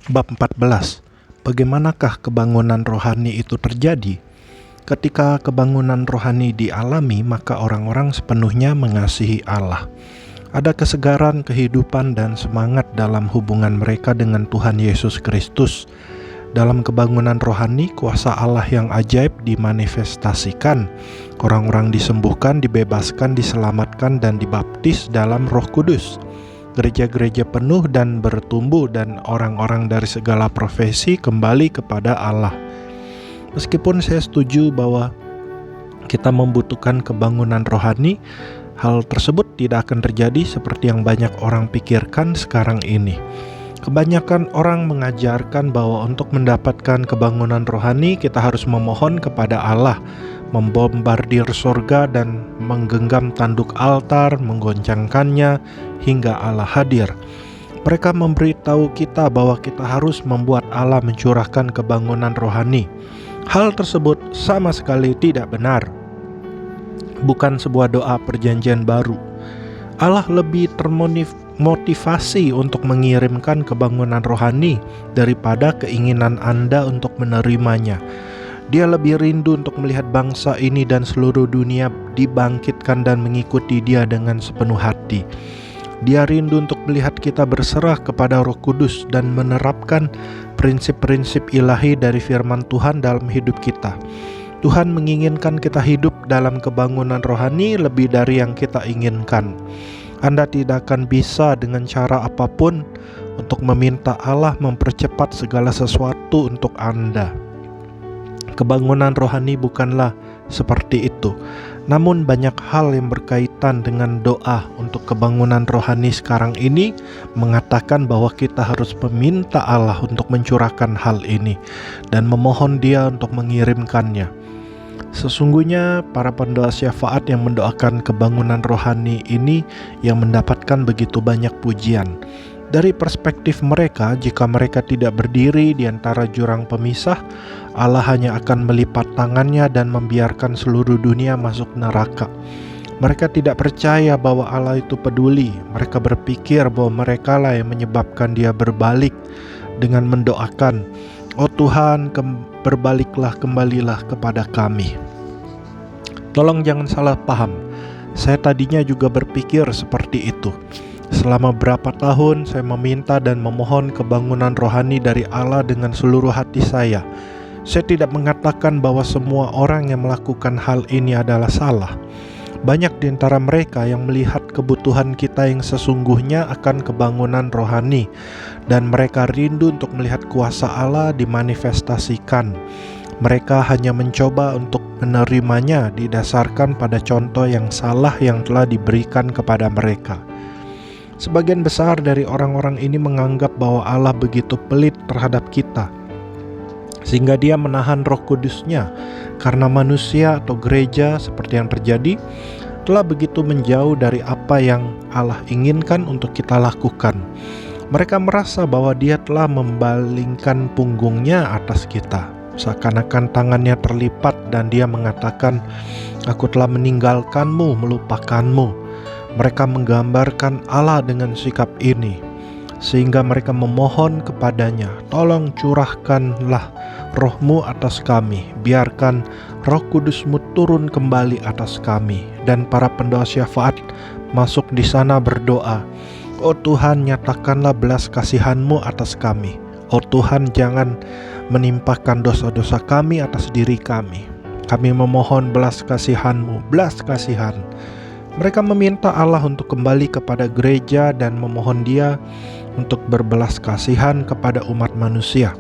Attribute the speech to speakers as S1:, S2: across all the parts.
S1: Bab 14. Bagaimanakah kebangunan rohani itu terjadi? Ketika kebangunan rohani dialami, maka orang-orang sepenuhnya mengasihi Allah. Ada kesegaran kehidupan dan semangat dalam hubungan mereka dengan Tuhan Yesus Kristus. Dalam kebangunan rohani, kuasa Allah yang ajaib dimanifestasikan. Orang-orang disembuhkan, dibebaskan, diselamatkan, dan dibaptis dalam Roh Kudus. Gereja-gereja penuh dan bertumbuh, dan orang-orang dari segala profesi kembali kepada Allah. Meskipun saya setuju bahwa kita membutuhkan kebangunan rohani, hal tersebut tidak akan terjadi seperti yang banyak orang pikirkan sekarang ini. Kebanyakan orang mengajarkan bahwa untuk mendapatkan kebangunan rohani, kita harus memohon kepada Allah, membombardir surga dan menggenggam tanduk altar, menggoncangkannya hingga Allah hadir. Mereka memberitahu kita bahwa kita harus membuat Allah mencurahkan kebangunan rohani. Hal tersebut sama sekali tidak benar. Bukan sebuah doa perjanjian baru. Allah lebih termotivasi untuk mengirimkan kebangunan rohani daripada keinginan Anda untuk menerimanya. Dia lebih rindu untuk melihat bangsa ini dan seluruh dunia dibangkitkan dan mengikuti Dia dengan sepenuh hati. Dia rindu untuk melihat kita berserah kepada Roh Kudus dan menerapkan prinsip-prinsip ilahi dari firman Tuhan dalam hidup kita. Tuhan menginginkan kita hidup dalam kebangunan rohani lebih dari yang kita inginkan. Anda tidak akan bisa dengan cara apapun untuk meminta Allah mempercepat segala sesuatu untuk Anda. Kebangunan rohani bukanlah seperti itu. Namun banyak hal yang berkaitan dengan doa untuk kebangunan rohani sekarang ini mengatakan bahwa kita harus meminta Allah untuk mencurahkan hal ini dan memohon Dia untuk mengirimkannya. Sesungguhnya para pendoa syafaat yang mendoakan kebangunan rohani ini yang mendapatkan begitu banyak pujian. Dari perspektif mereka, jika mereka tidak berdiri di antara jurang pemisah, Allah hanya akan melipat tangannya dan membiarkan seluruh dunia masuk neraka. Mereka tidak percaya bahwa Allah itu peduli. Mereka berpikir bahwa mereka lah yang menyebabkan Dia berbalik dengan mendoakan, "Oh Tuhan, berbaliklah, kembalilah kepada kami." Tolong jangan salah paham. Saya tadinya juga berpikir seperti itu. Selama berapa tahun saya meminta dan memohon kebangunan rohani dari Allah dengan seluruh hati saya. Saya tidak mengatakan bahwa semua orang yang melakukan hal ini adalah salah. Banyak di antara mereka yang melihat kebutuhan kita yang sesungguhnya akan kebangunan rohani, dan mereka rindu untuk melihat kuasa Allah dimanifestasikan. Mereka hanya mencoba untuk menerimanya didasarkan pada contoh yang salah yang telah diberikan kepada mereka. Sebagian besar dari orang-orang ini menganggap bahwa Allah begitu pelit terhadap kita, sehingga Dia menahan Roh Kudus-Nya karena manusia atau gereja seperti yang terjadi telah begitu menjauh dari apa yang Allah inginkan untuk kita lakukan. Mereka merasa bahwa Dia telah membalingkan punggungnya atas kita, seakan-akan tangannya terlipat dan Dia mengatakan, "Aku telah meninggalkanmu, melupakanmu." Mereka menggambarkan Allah dengan sikap ini, sehingga mereka memohon kepadanya, "Tolong curahkanlah Roh-Mu atas kami, biarkan Roh Kudus-Mu turun kembali atas kami." Dan para pendoa syafaat masuk di sana berdoa, "Oh Tuhan, nyatakanlah belas kasihan-Mu atas kami. Oh Tuhan, jangan menimpakan dosa-dosa kami atas diri kami. Kami memohon belas kasihan-Mu, belas kasihan." Mereka meminta Allah untuk kembali kepada gereja dan memohon Dia untuk berbelas kasihan kepada umat manusia.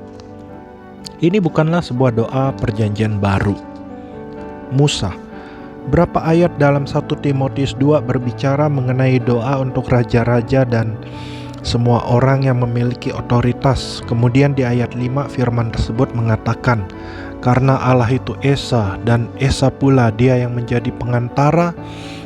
S1: Ini bukanlah sebuah doa perjanjian baru. Musa, berapa ayat dalam 1 Timotius 2 berbicara mengenai doa untuk raja-raja dan semua orang yang memiliki otoritas. Kemudian di ayat 5 firman tersebut mengatakan, "Karena Allah itu Esa, dan Esa pula Dia yang menjadi pengantara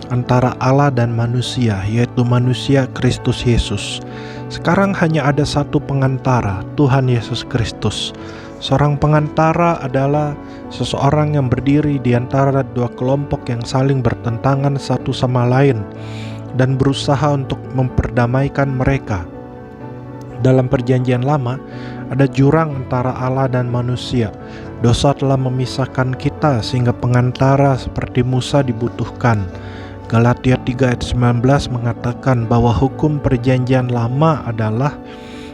S1: antara Allah dan manusia, yaitu manusia Kristus Yesus." Sekarang hanya ada satu pengantara, Tuhan Yesus Kristus. Seorang pengantara adalah seseorang yang berdiri di antara dua kelompok yang saling bertentangan satu sama lain dan berusaha untuk memperdamaikan mereka. Dalam perjanjian lama, ada jurang antara Allah dan manusia. Dosa telah memisahkan kita sehingga pengantara seperti Musa dibutuhkan. Galatia 3 ayat 19 mengatakan bahwa hukum perjanjian lama adalah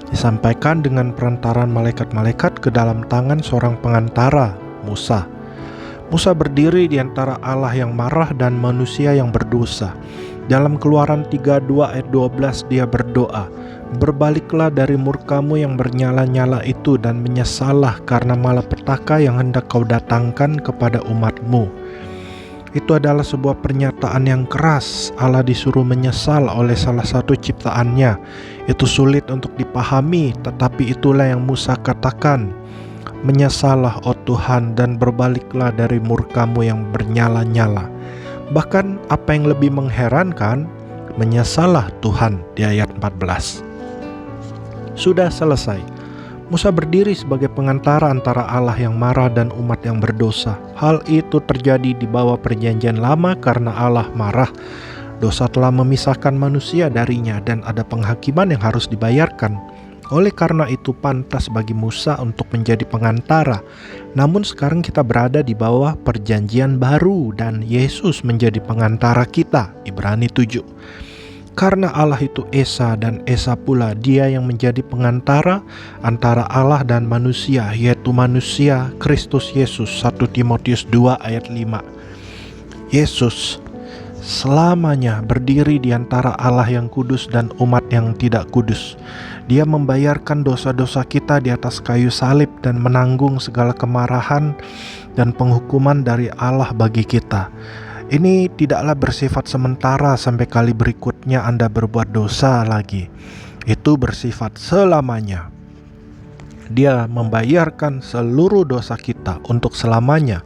S1: disampaikan dengan perantaran malaikat-malaikat ke dalam tangan seorang pengantara, Musa. Musa berdiri di antara Allah yang marah dan manusia yang berdosa. Dalam Keluaran 32 ayat 12 dia berdoa, "Berbaliklah dari murkamu yang bernyala-nyala itu dan menyesallah karena malapetaka yang hendak kau datangkan kepada umatmu." Itu adalah sebuah pernyataan yang keras. Allah disuruh menyesal oleh salah satu ciptaannya. Itu sulit untuk dipahami, tetapi itulah yang Musa katakan. "Menyesallah, oh Tuhan, dan berbaliklah dari murkamu yang bernyala-nyala." Bahkan apa yang lebih mengherankan, menyesallah Tuhan di ayat 14. Sudah selesai. Musa berdiri sebagai pengantara antara Allah yang marah dan umat yang berdosa. Hal itu terjadi di bawah perjanjian lama karena Allah marah. Dosa telah memisahkan manusia darinya dan ada penghakiman yang harus dibayarkan. Oleh karena itu pantas bagi Musa untuk menjadi pengantara. Namun sekarang kita berada di bawah perjanjian baru dan Yesus menjadi pengantara kita. Ibrani 7. Karena Allah itu Esa dan Esa pula dia yang menjadi pengantara antara Allah dan manusia, yaitu manusia Kristus Yesus. 1 Timotius 2 ayat 5. Yesus selamanya berdiri di antara Allah yang kudus dan umat yang tidak kudus. Dia membayarkan dosa-dosa kita di atas kayu salib dan menanggung segala kemarahan dan penghukuman dari Allah bagi kita. Ini tidaklah bersifat sementara sampai kali berikutnya Anda berbuat dosa lagi. Itu bersifat selamanya. Dia membayarkan seluruh dosa kita untuk selamanya,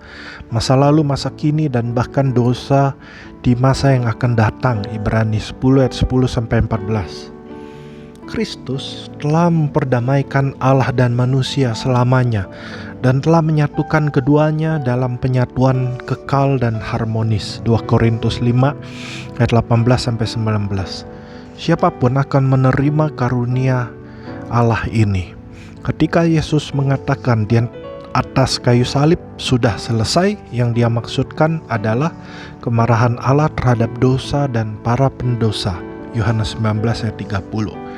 S1: masa lalu, masa kini, dan bahkan dosa di masa yang akan datang. Ibrani 10 ayat 10-14. Kristus telah memperdamaikan Allah dan manusia selamanya dan telah menyatukan keduanya dalam penyatuan kekal dan harmonis. 2 Korintus 5 ayat 18-19. Siapapun akan menerima karunia Allah ini. Ketika Yesus mengatakan di atas kayu salib sudah selesai, yang dia maksudkan adalah kemarahan Allah terhadap dosa dan para pendosa. Yohanes 19 ayat 30.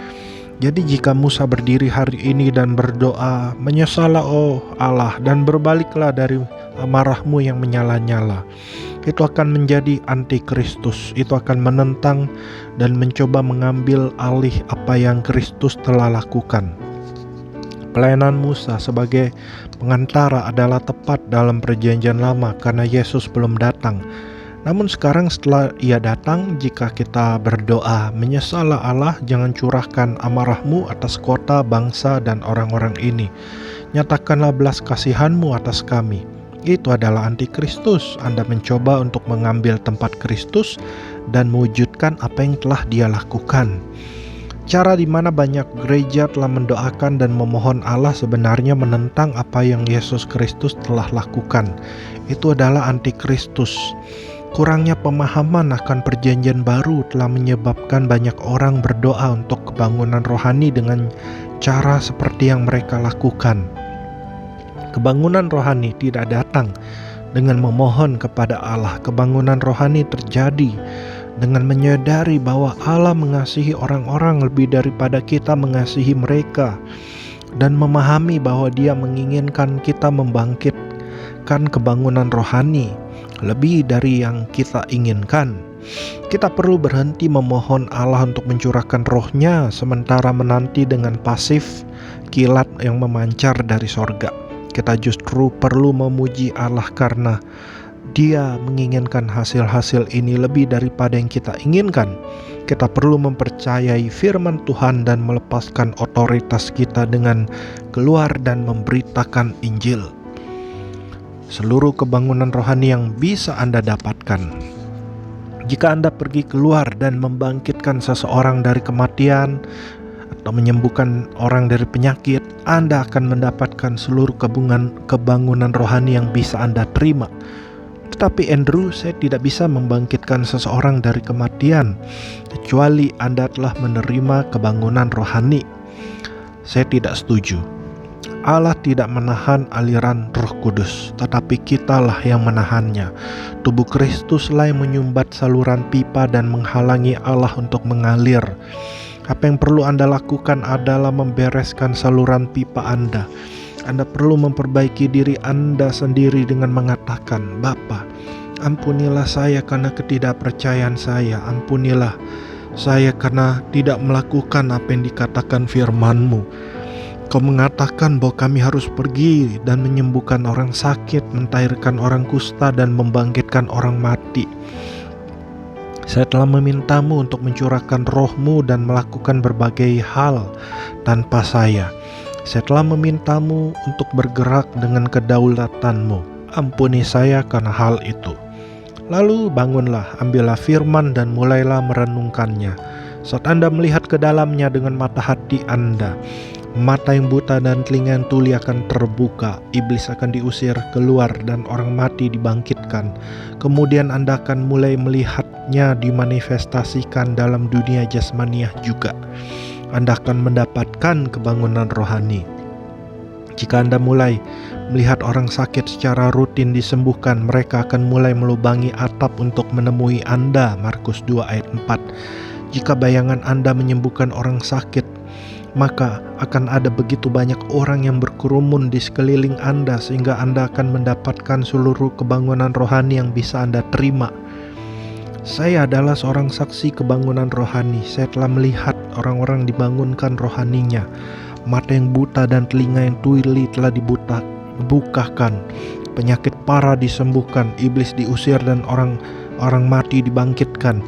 S1: Jadi jika Musa berdiri hari ini dan berdoa, "Menyesallah oh Allah dan berbaliklah dari amarahmu yang menyala-nyala," itu akan menjadi antikristus. Itu akan menentang dan mencoba mengambil alih apa yang Kristus telah lakukan. Pelayanan Musa sebagai pengantara adalah tepat dalam perjanjian lama karena Yesus belum datang. Namun sekarang setelah ia datang, jika kita berdoa, "Menyesallah Allah, jangan curahkan amarahmu atas kota, bangsa, dan orang-orang ini. Nyatakanlah belas kasihanmu atas kami." Itu adalah antikristus. Anda mencoba untuk mengambil tempat Kristus dan mewujudkan apa yang telah dia lakukan. Cara di mana banyak gereja telah mendoakan dan memohon Allah sebenarnya menentang apa yang Yesus Kristus telah lakukan. Itu adalah antikristus. Kurangnya pemahaman akan perjanjian baru telah menyebabkan banyak orang berdoa untuk kebangunan rohani dengan cara seperti yang mereka lakukan. Kebangunan rohani tidak datang dengan memohon kepada Allah. Kebangunan rohani terjadi dengan menyadari bahwa Allah mengasihi orang-orang lebih daripada kita mengasihi mereka, dan memahami bahwa Dia menginginkan kita membangkitkan kebangunan rohani lebih dari yang kita inginkan. Kita perlu berhenti memohon Allah untuk mencurahkan rohnya sementara menanti dengan pasif kilat yang memancar dari sorga. Kita justru perlu memuji Allah karena Dia menginginkan hasil-hasil ini lebih daripada yang kita inginkan. Kita perlu mempercayai firman Tuhan dan melepaskan otoritas kita dengan keluar dan memberitakan Injil. Seluruh kebangunan rohani yang bisa Anda dapatkan jika Anda pergi keluar dan membangkitkan seseorang dari kematian atau menyembuhkan orang dari penyakit, Anda akan mendapatkan seluruh kebangunan rohani yang bisa Anda terima. Tetapi Andrew, saya tidak bisa membangkitkan seseorang dari kematian kecuali Anda telah menerima kebangunan rohani. Saya tidak setuju. Allah tidak menahan aliran Roh Kudus, tetapi kitalah yang menahannya. Tubuh Kristuslah yang menyumbat saluran pipa dan menghalangi Allah untuk mengalir. Apa yang perlu Anda lakukan adalah membereskan saluran pipa Anda. Anda perlu memperbaiki diri Anda sendiri dengan mengatakan, Bapa, ampunilah saya karena ketidakpercayaan saya. Ampunilah saya karena tidak melakukan apa yang dikatakan firman-Mu. Kau mengatakan bahwa kami harus pergi dan menyembuhkan orang sakit, mentahirkan orang kusta, dan membangkitkan orang mati. Saya telah meminta-Mu untuk mencurahkan roh-Mu dan melakukan berbagai hal tanpa saya. Saya telah meminta-Mu untuk bergerak dengan kedaulatan-Mu. Ampuni saya karena hal itu. Lalu bangunlah, ambillah firman dan mulailah merenungkannya. Saat Anda melihat ke dalamnya dengan mata hati Anda, mata yang buta dan telinga yang tuli akan terbuka. Iblis akan diusir keluar dan orang mati dibangkitkan. Kemudian Anda akan mulai melihatnya dimanifestasikan dalam dunia jasmaniah juga. Anda akan mendapatkan kebangunan rohani. Jika Anda mulai melihat orang sakit secara rutin disembuhkan, mereka akan mulai melubangi atap untuk menemui Anda. Markus 2 ayat 4. Jika bayangan Anda menyembuhkan orang sakit, maka akan ada begitu banyak orang yang berkerumun di sekeliling Anda sehingga Anda akan mendapatkan seluruh kebangunan rohani yang bisa Anda terima. Saya adalah seorang saksi kebangunan rohani. Saya telah melihat orang-orang dibangunkan rohaninya. Mata yang buta dan telinga yang tuli telah dibukakan. Penyakit parah disembuhkan, iblis diusir dan orang mati dibangkitkan.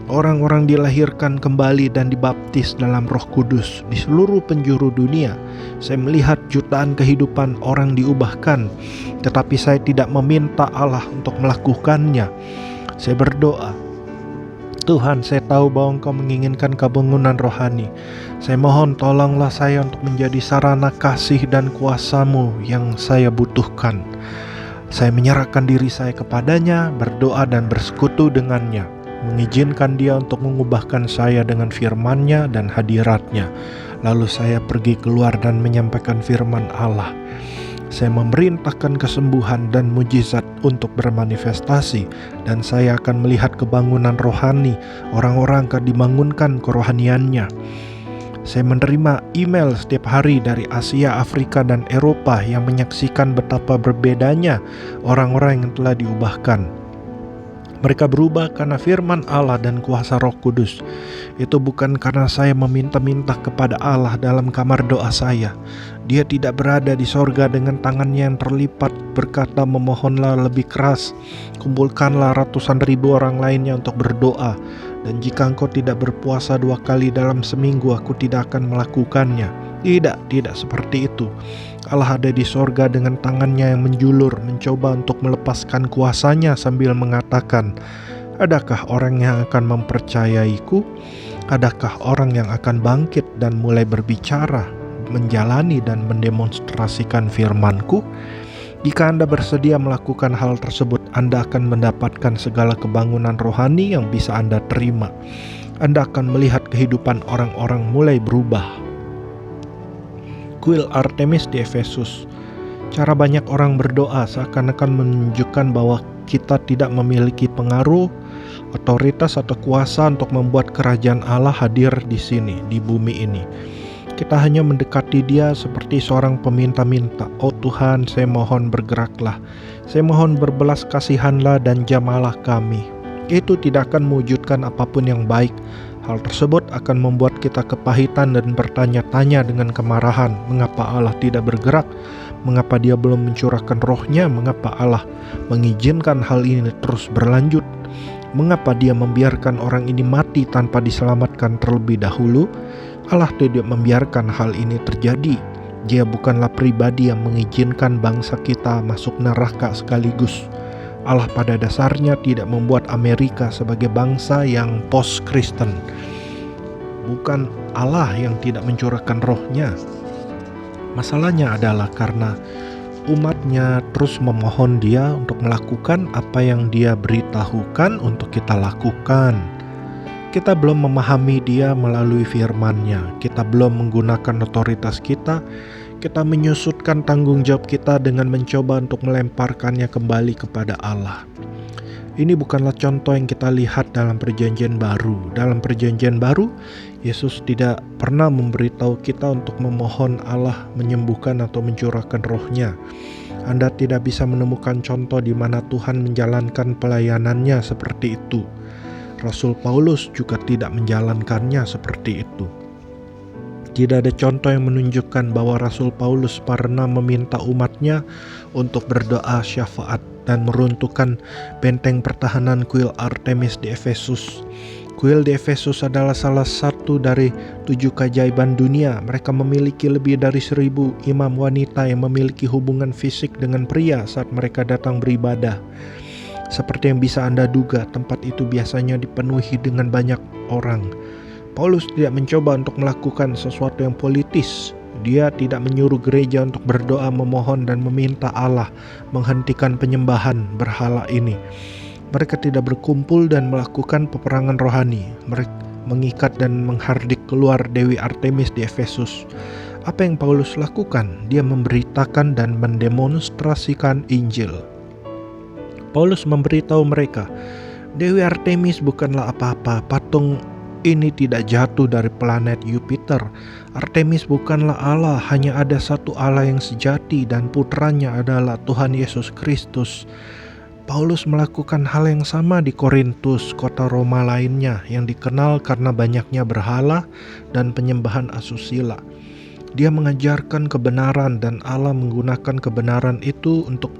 S1: Orang-orang dilahirkan kembali dan dibaptis dalam Roh Kudus. Di seluruh penjuru dunia, saya melihat jutaan kehidupan orang diubahkan. Tetapi saya tidak meminta Allah untuk melakukannya. Saya berdoa, Tuhan, saya tahu bahwa Engkau menginginkan kebangunan rohani. Saya mohon tolonglah saya untuk menjadi sarana kasih dan kuasa-Mu yang saya butuhkan. Saya menyerahkan diri saya kepadanya, berdoa dan bersekutu dengannya, mengizinkan Dia untuk mengubahkan saya dengan firman-Nya dan hadirat-Nya. Lalu saya pergi keluar dan menyampaikan firman Allah. Saya memerintahkan kesembuhan dan mujizat untuk bermanifestasi, dan saya akan melihat kebangunan rohani. Orang-orang akan dibangunkan kerohaniannya. Saya menerima email setiap hari dari Asia, Afrika, dan Eropa yang menyaksikan betapa berbedanya orang-orang yang telah diubahkan. Mereka berubah karena firman Allah dan kuasa Roh Kudus. Itu bukan karena saya meminta-minta kepada Allah dalam kamar doa saya. Dia tidak berada di sorga dengan tangannya yang terlipat berkata, memohonlah lebih keras, kumpulkanlah ratusan ribu orang lainnya untuk berdoa. Dan jika engkau tidak berpuasa 2 kali dalam seminggu, aku tidak akan melakukannya. Tidak seperti itu. Allah ada di sorga dengan tangannya yang menjulur, mencoba untuk melepaskan kuasanya sambil mengatakan, adakah orang yang akan mempercayaiku? Adakah orang yang akan bangkit dan mulai berbicara, menjalani dan mendemonstrasikan firman-Ku? Jika Anda bersedia melakukan hal tersebut, Anda akan mendapatkan segala kebangunan rohani yang bisa Anda terima. Anda akan melihat kehidupan orang-orang mulai berubah. Kuil Artemis di Efesus. Cara banyak orang berdoa seakan-akan menunjukkan bahwa kita tidak memiliki pengaruh, otoritas atau kuasa untuk membuat kerajaan Allah hadir di sini, di bumi ini. Kita hanya mendekati Dia seperti seorang peminta-minta. Oh Tuhan, saya mohon bergeraklah. Saya mohon berbelas kasihanlah dan jamalah kami. Itu tidak akan mewujudkan apapun yang baik. Hal tersebut akan membuat kita kepahitan dan bertanya-tanya dengan kemarahan. Mengapa Allah tidak bergerak? Mengapa Dia belum mencurahkan roh-Nya? Mengapa Allah mengizinkan hal ini terus berlanjut? Mengapa Dia membiarkan orang ini mati tanpa diselamatkan terlebih dahulu? Allah tidak membiarkan hal ini terjadi. Dia bukanlah pribadi yang mengizinkan bangsa kita masuk neraka sekaligus. Allah pada dasarnya tidak membuat Amerika sebagai bangsa yang post-Kristen. Bukan Allah yang tidak mencurahkan roh-Nya. Masalahnya adalah karena umat-Nya terus memohon Dia untuk melakukan apa yang Dia beritahukan untuk kita lakukan. kita belum memahami Dia melalui firman-Nya. Kita belum menggunakan otoritas kita. Kita menyusutkan tanggung jawab kita dengan mencoba untuk melemparkannya kembali kepada Allah. Ini bukanlah contoh yang kita lihat dalam Perjanjian Baru. Dalam Perjanjian Baru, Yesus tidak pernah memberitahu kita untuk memohon Allah menyembuhkan atau mencurahkan roh-Nya. Anda tidak bisa menemukan contoh di mana Tuhan menjalankan pelayanannya seperti itu. Rasul Paulus juga tidak menjalankannya seperti itu. Tidak ada contoh yang menunjukkan bahwa Rasul Paulus pernah meminta umatnya untuk berdoa syafaat dan meruntuhkan benteng pertahanan kuil Artemis di Efesus. Kuil di Efesus adalah salah satu dari 7 keajaiban dunia. Mereka memiliki lebih dari 1.000 imam wanita yang memiliki hubungan fisik dengan pria saat mereka datang beribadah. Seperti yang bisa Anda duga, tempat itu biasanya dipenuhi dengan banyak orang. Paulus tidak mencoba untuk melakukan sesuatu yang politis. Dia tidak menyuruh gereja untuk berdoa, memohon, dan meminta Allah menghentikan penyembahan berhala ini. Mereka tidak berkumpul dan melakukan peperangan rohani. Mereka mengikat dan menghardik keluar Dewi Artemis di Efesus. Apa yang Paulus lakukan? Dia memberitakan dan mendemonstrasikan Injil. Paulus memberitahu mereka, Dewi Artemis bukanlah apa-apa. Patung ini tidak jatuh dari planet Jupiter. Artemis bukanlah Allah, hanya ada satu Allah yang sejati dan putranya adalah Tuhan Yesus Kristus. Paulus melakukan hal yang sama di Korintus, kota Roma lainnya yang dikenal karena banyaknya berhala dan penyembahan asusila. Dia mengajarkan kebenaran dan Allah menggunakan kebenaran itu untuk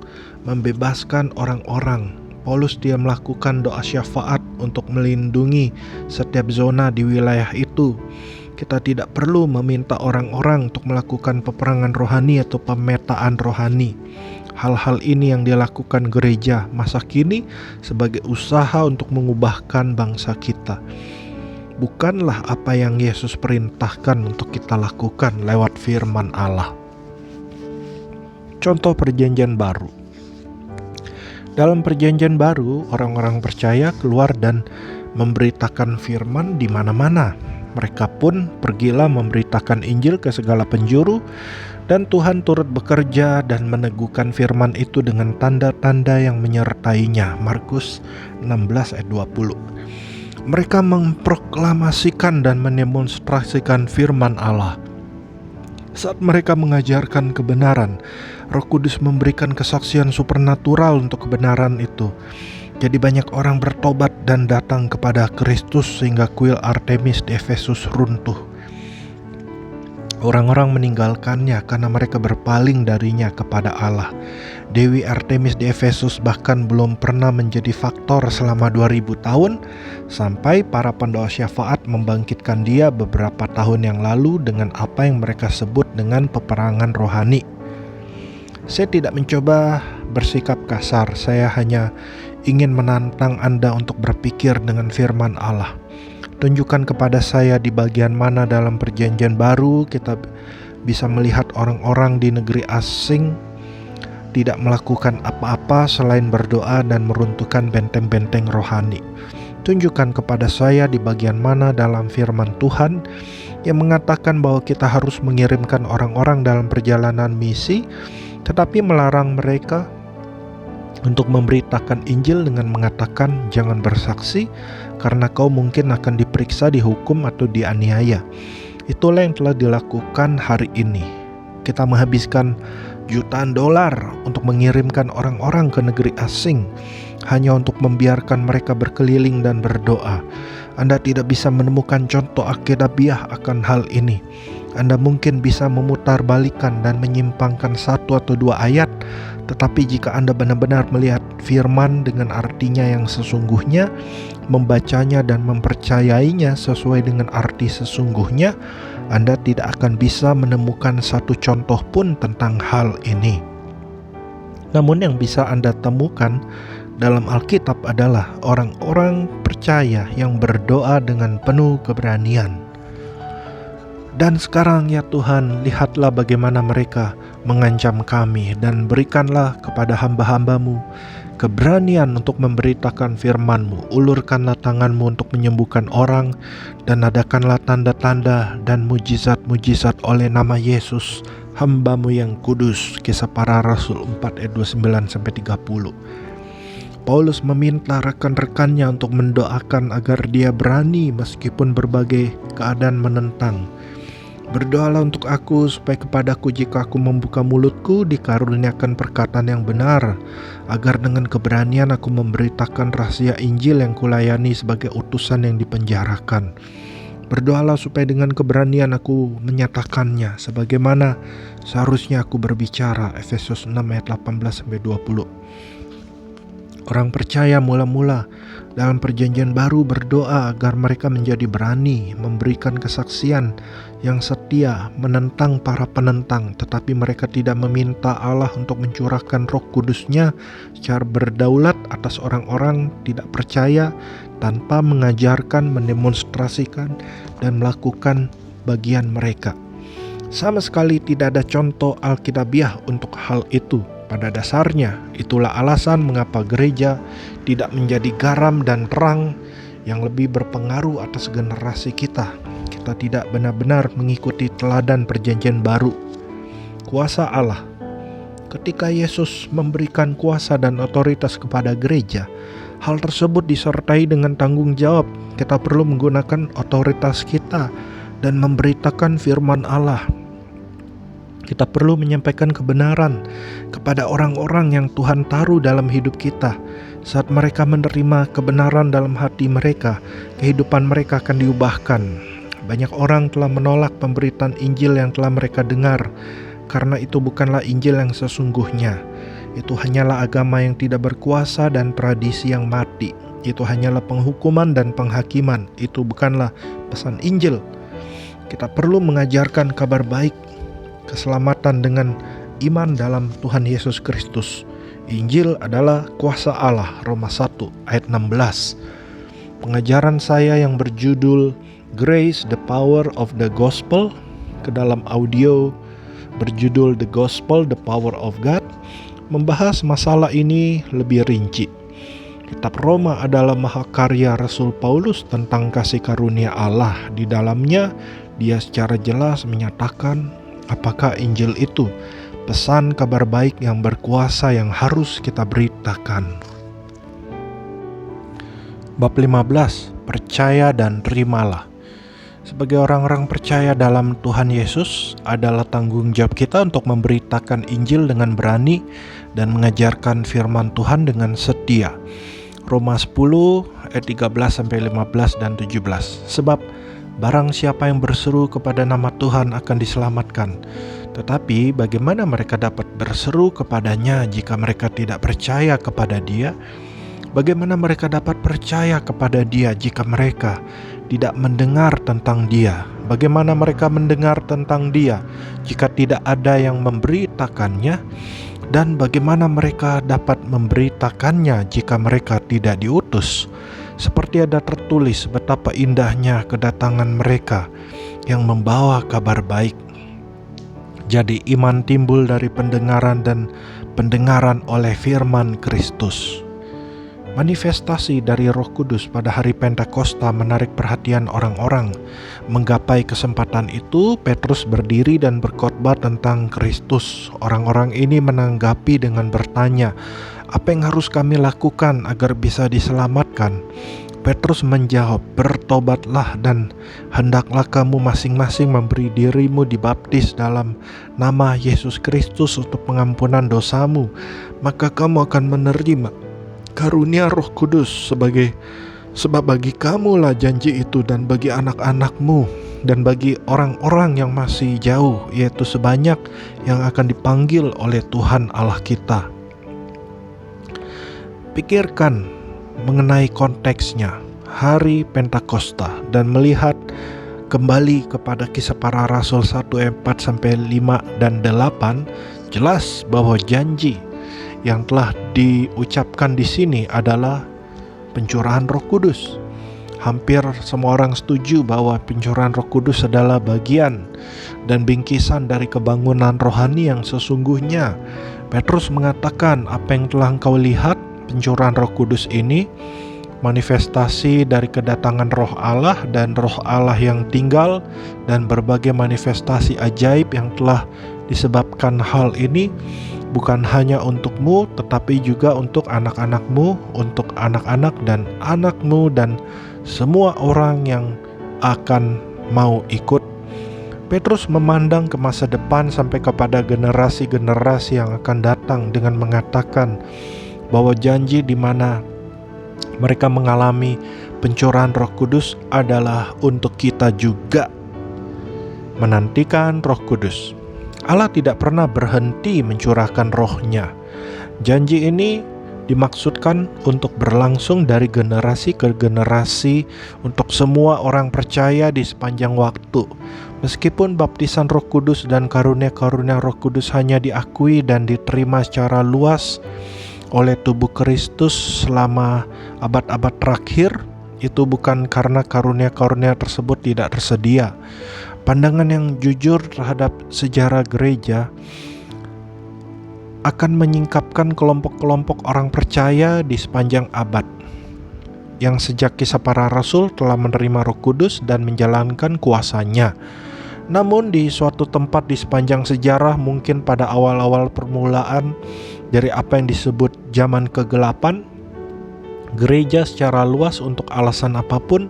S1: membebaskan orang-orang. Paulus dia melakukan doa syafaat untuk melindungi setiap zona di wilayah itu. Kita tidak perlu meminta orang-orang untuk melakukan peperangan rohani atau pemetaan rohani. Hal-hal ini yang dilakukan gereja masa kini sebagai usaha untuk mengubahkan bangsa kita. Bukanlah apa yang Yesus perintahkan untuk kita lakukan lewat firman Allah. Contoh Perjanjian Baru. Dalam Perjanjian Baru, orang-orang percaya keluar dan memberitakan firman di mana-mana. Mereka pun pergilah memberitakan Injil ke segala penjuru, dan Tuhan turut bekerja dan meneguhkan firman itu dengan tanda-tanda yang menyertainya. Markus 16 ayat 20. Mereka memproklamasikan dan mendemonstrasikan firman Allah. Saat mereka mengajarkan kebenaran, Roh Kudus memberikan kesaksian supernatural untuk kebenaran itu. Jadi banyak orang bertobat dan datang kepada Kristus sehingga kuil Artemis di Efesus runtuh. Orang-orang meninggalkannya karena mereka berpaling darinya kepada Allah. Dewi Artemis di Efesus bahkan belum pernah menjadi faktor selama 2000 tahun, sampai para pendoa syafaat membangkitkan dia beberapa tahun yang lalu dengan apa yang mereka sebut dengan peperangan rohani. Saya tidak mencoba bersikap kasar, saya hanya ingin menantang Anda untuk berpikir dengan firman Allah. Tunjukkan kepada saya di bagian mana dalam Perjanjian Baru kita bisa melihat orang-orang di negeri asing tidak melakukan apa-apa selain berdoa dan meruntuhkan benteng-benteng rohani. Tunjukkan kepada saya di bagian mana dalam firman Tuhan yang mengatakan bahwa kita harus mengirimkan orang-orang dalam perjalanan misi, tetapi melarang mereka untuk memberitakan Injil dengan mengatakan jangan bersaksi karena kau mungkin akan diperiksa, dihukum, atau dianiaya. Itulah yang telah dilakukan hari ini. Kita menghabiskan jutaan dolar untuk mengirimkan orang-orang ke negeri asing hanya untuk membiarkan mereka berkeliling dan berdoa. Anda tidak bisa menemukan contoh Alkitabiah akan hal ini. Anda mungkin bisa memutarbalikan dan menyimpangkan 1 atau 2 ayat, tetapi jika Anda benar-benar melihat firman dengan artinya yang sesungguhnya, membacanya dan mempercayainya sesuai dengan arti sesungguhnya, Anda tidak akan bisa menemukan satu contoh pun tentang hal ini. Namun yang bisa Anda temukan dalam Alkitab adalah orang-orang percaya yang berdoa dengan penuh keberanian. Dan sekarang ya Tuhan, lihatlah bagaimana mereka mengancam kami, dan berikanlah kepada hamba-hamba-Mu keberanian untuk memberitakan firman-Mu. Ulurkanlah tangan-Mu untuk menyembuhkan orang, dan adakanlah tanda-tanda dan mujizat-mujizat oleh nama Yesus, hamba-Mu yang kudus. Kisah Para Rasul 4 ayat 29-30. Paulus meminta rekan-rekannya untuk mendoakan agar dia berani meskipun berbagai keadaan menentang. Berdoalah untuk aku supaya kepadaku jika aku membuka mulutku dikaruniakan perkataan yang benar, agar dengan keberanian aku memberitakan rahasia Injil yang kulayani sebagai utusan yang dipenjarakan. Berdoalah supaya dengan keberanian aku menyatakannya sebagaimana seharusnya aku berbicara. Efesus 6 ayat 18-20. Orang percaya mula-mula dalam perjanjian baru berdoa agar mereka menjadi berani memberikan kesaksian yang setia menentang para penentang, tetapi mereka tidak meminta Allah untuk mencurahkan Roh Kudus-Nya secara berdaulat atas orang-orang tidak percaya tanpa mengajarkan, mendemonstrasikan, dan melakukan bagian mereka. Sama sekali tidak ada contoh Alkitabiah untuk hal itu. Pada dasarnya, itulah alasan mengapa gereja tidak menjadi garam dan terang yang lebih berpengaruh atas generasi kita. Kita tidak benar-benar mengikuti teladan perjanjian baru. Kuasa Allah. Ketika Yesus memberikan kuasa dan otoritas kepada gereja, hal tersebut disertai dengan tanggung jawab. Kita perlu menggunakan otoritas kita dan memberitakan firman Allah. Kita perlu menyampaikan kebenaran kepada orang-orang yang Tuhan taruh dalam hidup kita. Saat mereka menerima kebenaran dalam hati mereka, kehidupan mereka akan diubahkan. Banyak orang telah menolak pemberitaan Injil yang telah mereka dengar, karena itu bukanlah Injil yang sesungguhnya. Itu hanyalah agama yang tidak berkuasa dan tradisi yang mati. Itu hanyalah penghukuman dan penghakiman. Itu bukanlah pesan Injil. Kita perlu mengajarkan kabar baik keselamatan dengan iman dalam Tuhan Yesus Kristus. Injil adalah kuasa Allah. Roma 1 ayat 16. Pengajaran saya yang berjudul Grace, the Power of the Gospel, ke dalam audio berjudul The Gospel, the Power of God, membahas masalah ini lebih rinci. Kitab Roma adalah mahakarya Rasul Paulus tentang kasih karunia Allah. Di dalamnya dia secara jelas menyatakan apakah Injil itu, pesan kabar baik yang berkuasa yang harus kita beritakan. Bab 15, percaya dan terimalah. Sebagai orang-orang percaya dalam Tuhan Yesus, adalah tanggung jawab kita untuk memberitakan Injil dengan berani dan mengajarkan firman Tuhan dengan setia. Roma 10 ayat 13-15 dan 17. Sebab barang siapa yang berseru kepada nama Tuhan akan diselamatkan. Tetapi bagaimana mereka dapat berseru kepadanya jika mereka tidak percaya kepada Dia? Bagaimana mereka dapat percaya kepada Dia jika mereka tidak mendengar tentang Dia? Bagaimana mereka mendengar tentang Dia jika tidak ada yang memberitakannya? Dan bagaimana mereka dapat memberitakannya jika mereka tidak diutus? Seperti ada tertulis betapa indahnya kedatangan mereka yang membawa kabar baik. Jadi iman timbul dari pendengaran dan pendengaran oleh firman Kristus. Manifestasi dari Roh Kudus pada hari Pentakosta menarik perhatian orang-orang. Menggapai kesempatan itu, Petrus berdiri dan berkhotbah tentang Kristus. Orang-orang ini menanggapi dengan bertanya, "Apa yang harus kami lakukan agar bisa diselamatkan?" Petrus menjawab, "Bertobatlah dan hendaklah kamu masing-masing memberi dirimu dibaptis dalam nama Yesus Kristus untuk pengampunan dosamu, maka kamu akan menerima karunia Roh Kudus sebab bagi kamulah janji itu, dan bagi anak-anakmu, dan bagi orang-orang yang masih jauh, yaitu sebanyak yang akan dipanggil oleh Tuhan Allah kita." Pikirkan mengenai konteksnya, hari Pentakosta, dan melihat kembali kepada Kisah Para Rasul 1 ayat 4-5 dan 8, jelas bahwa janji yang telah diucapkan di sini adalah pencurahan Roh Kudus. Hampir semua orang setuju bahwa pencurahan Roh Kudus adalah bagian dan bingkisan dari kebangunan rohani yang sesungguhnya. Petrus mengatakan, "Apa yang telah engkau lihat pencurahan Roh Kudus ini, manifestasi dari kedatangan Roh Allah dan Roh Allah yang tinggal, dan berbagai manifestasi ajaib yang telah disebabkan hal ini bukan hanya untukmu, tetapi juga untuk anak-anakmu, untuk anak-anak dan anakmu, dan semua orang yang akan mau ikut. Petrus memandang ke masa depan sampai kepada generasi-generasi yang akan datang dengan mengatakan bahwa janji di mana mereka mengalami pencurahan Roh Kudus adalah untuk kita juga. Menantikan Roh Kudus. Allah tidak pernah berhenti mencurahkan Roh-Nya. Janji ini dimaksudkan untuk berlangsung dari generasi ke generasi untuk semua orang percaya di sepanjang waktu. Meskipun baptisan Roh Kudus dan karunia-karunia Roh Kudus hanya diakui dan diterima secara luas oleh tubuh Kristus selama abad-abad terakhir, itu bukan karena karunia-karunia tersebut tidak tersedia. Pandangan yang jujur terhadap sejarah gereja akan menyingkapkan kelompok-kelompok orang percaya di sepanjang abad yang sejak Kisah Para Rasul telah menerima Roh Kudus dan menjalankan kuasanya. Namun di suatu tempat di sepanjang sejarah, mungkin pada awal-awal permulaan dari apa yang disebut zaman kegelapan, gereja secara luas untuk alasan apapun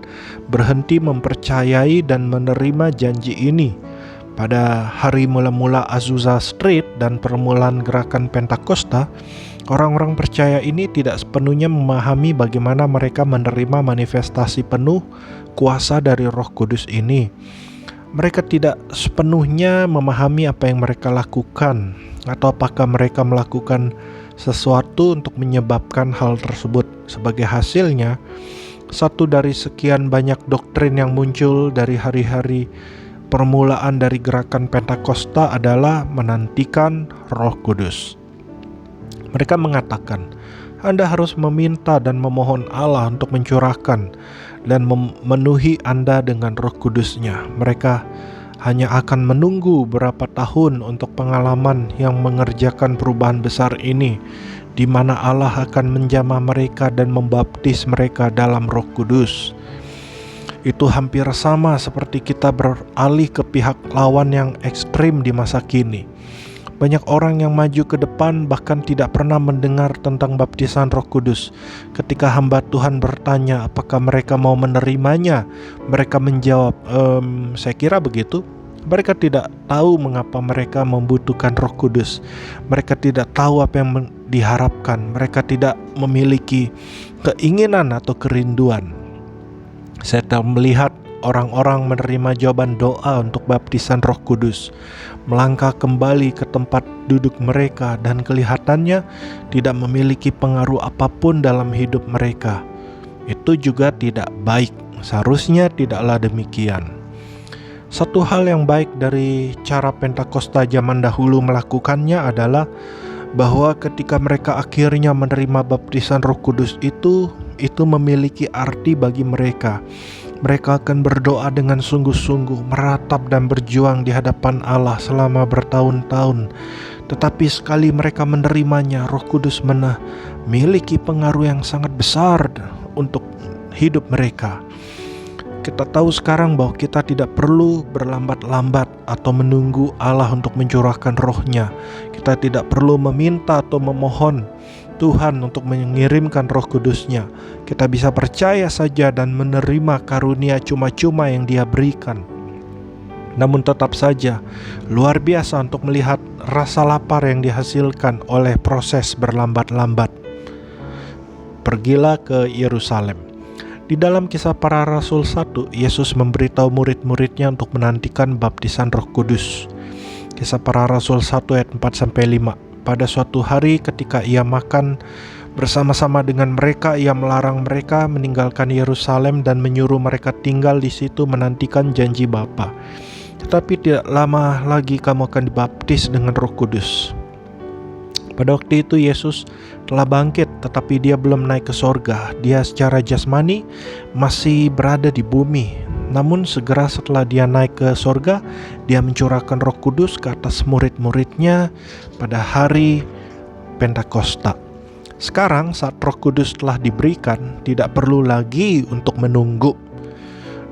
S1: berhenti mempercayai dan menerima janji ini. Pada hari mula-mula Azusa Street dan permulaan gerakan Pentakosta, orang-orang percaya ini tidak sepenuhnya memahami bagaimana mereka menerima manifestasi penuh kuasa dari Roh Kudus ini. Mereka tidak sepenuhnya memahami apa yang mereka lakukan, atau apakah mereka melakukan sesuatu untuk menyebabkan hal tersebut. Sebagai hasilnya, satu dari sekian banyak doktrin yang muncul dari hari-hari permulaan dari gerakan Pentakosta adalah menantikan Roh Kudus. Mereka mengatakan, Anda harus meminta dan memohon Allah untuk mencurahkan dan memenuhi Anda dengan Roh Kudus-Nya. Mereka hanya akan menunggu berapa tahun untuk pengalaman yang mengerjakan perubahan besar ini, di mana Allah akan menjamah mereka dan membaptis mereka dalam Roh Kudus. Itu hampir sama seperti kita beralih ke pihak lawan yang ekstrim di masa kini. Banyak orang yang maju ke depan bahkan tidak pernah mendengar tentang baptisan Roh Kudus. Ketika hamba Tuhan bertanya apakah mereka mau menerimanya, mereka menjawab, saya kira begitu. Mereka tidak tahu mengapa mereka membutuhkan Roh Kudus. Mereka tidak tahu apa yang diharapkan. Mereka tidak memiliki keinginan atau kerinduan. Saya telah melihat orang-orang menerima jawaban doa untuk baptisan Roh Kudus, melangkah kembali ke tempat duduk mereka, dan kelihatannya tidak memiliki pengaruh apapun dalam hidup mereka. Itu juga tidak baik. Seharusnya tidaklah demikian. Satu hal yang baik dari cara Pentakosta zaman dahulu melakukannya adalah bahwa ketika mereka akhirnya menerima baptisan Roh Kudus itu memiliki arti bagi mereka. Mereka akan berdoa dengan sungguh-sungguh, meratap dan berjuang di hadapan Allah selama bertahun-tahun. Tetapi sekali mereka menerimanya, Roh Kudus memiliki pengaruh yang sangat besar untuk hidup mereka. Kita tahu sekarang bahwa kita tidak perlu berlambat-lambat atau menunggu Allah untuk mencurahkan Roh-Nya. Kita tidak perlu meminta atau memohon Tuhan untuk mengirimkan Roh Kudus-Nya. Kita bisa percaya saja dan menerima karunia cuma-cuma yang Dia berikan. Namun tetap saja luar biasa untuk melihat rasa lapar yang dihasilkan oleh proses berlambat-lambat. Pergilah ke Yerusalem. Di dalam Kisah Para Rasul 1, Yesus memberitahu murid-muridnya untuk menantikan baptisan Roh Kudus. Kisah Para Rasul 1 ayat 4-5. Pada suatu hari ketika ia makan bersama-sama dengan mereka, ia melarang mereka meninggalkan Yerusalem dan menyuruh mereka tinggal di situ menantikan janji Bapa. Tetapi tidak lama lagi kamu akan dibaptis dengan Roh Kudus. Pada waktu itu Yesus telah bangkit, tetapi Dia belum naik ke sorga. Dia secara jasmani masih berada di bumi. Namun segera setelah Dia naik ke sorga, Dia mencurahkan Roh Kudus ke atas murid-muridnya pada hari Pentakosta. Sekarang saat Roh Kudus telah diberikan, tidak perlu lagi untuk menunggu.